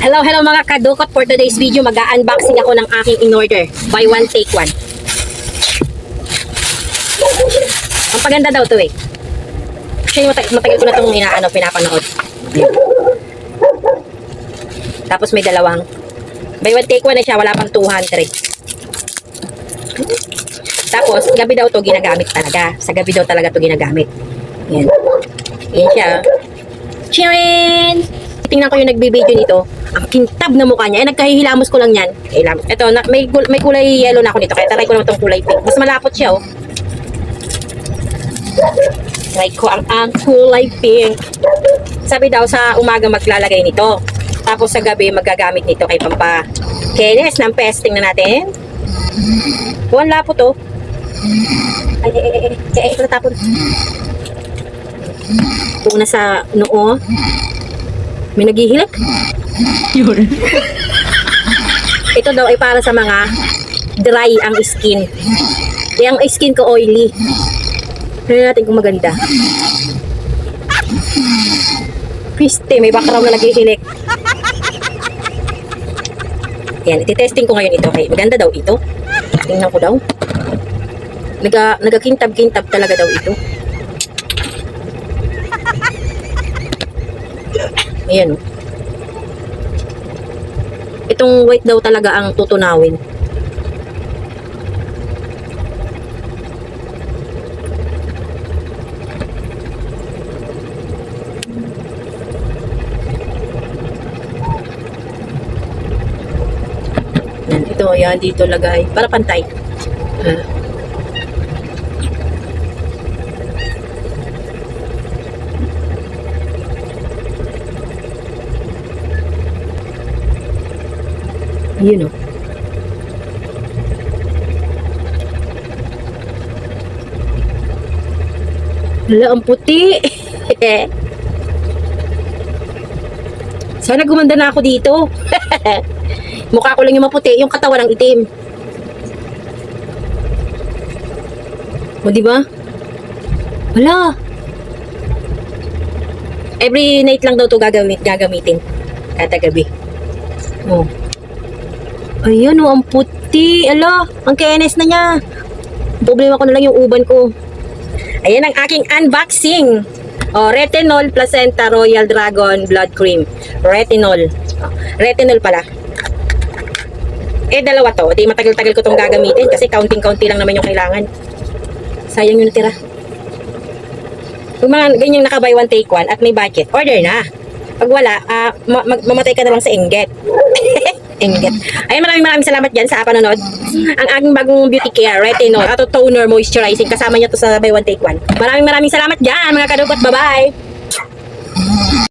Hello mga kadukot. For today's video, mag-unboxing ako ng aking in-order. Buy one, take one. Ang paganda daw to eh. Kasi matagal ko na itong pinapanood. Tapos may dalawang. Buy one, take one na siya. Wala pang 200. Tapos, gabi daw to ginagamit talaga. Sa gabi daw talaga to ginagamit. Yan. Yan siya. Cheerin! Tingnan ko yung nagbi-video nito. Ang kintab na mukha niya. Nagkahihilamos ko lang yan. Ito, may kulay yellow na ako nito. Kaya try ko naman itong kulay pink. Mas malapot siya, oh. Try ko ang kulay pink. Sabi daw sa umaga maglalagay nito. Tapos sa gabi magagamit nito kay pampakinis ng pesting na natin. Ang lapot, oh. Ay, natapon. Ito na sa noo. May naghihilak. Yun. Ito daw ay para sa mga dry ang skin. Ang skin ko oily. Tignan natin kung maganda. Piste, may background na naghihilik. Yan, ititesting ko ngayon ito. Okay, maganda daw ito. Tingnan ko daw. Nagakintab-kintab talaga daw ito. Ayan. Itong white daw talaga ang tutunawin. Yan, ito, yan, dito lagay. Para pantay. Yun, oh. Hala, ang puti. Sana gumanda na ako dito. Mukha ko lang yung maputi, yung katawan ng itim. O, diba? Hala. Every night lang daw to gagamitin. Kada gabi. Oh. Ayan, oh, ang puti. Ala, ang kenes na niya. Problema ko na lang yung uban ko. Ayan ang aking unboxing. Oh, Retinol Placenta Royal Dragon Blood Cream. Retinol. Oh, retinol pala. Dalawa to. Di matagal-tagal ko tong gagamitin kasi counting-counting lang naman yung kailangan. Sayang yung natira. Kung mga ganyang naka-buy one take one at may budget, order na. Pag wala, mamatay ka na lang sa inggit. Inggit. Ayun, maraming salamat dyan sa panonood. Ang aking bagong beauty care, retinol, at toner moisturizing. Kasama niya to sa buy one take one. Maraming salamat dyan, mga kadukot. Bye-bye!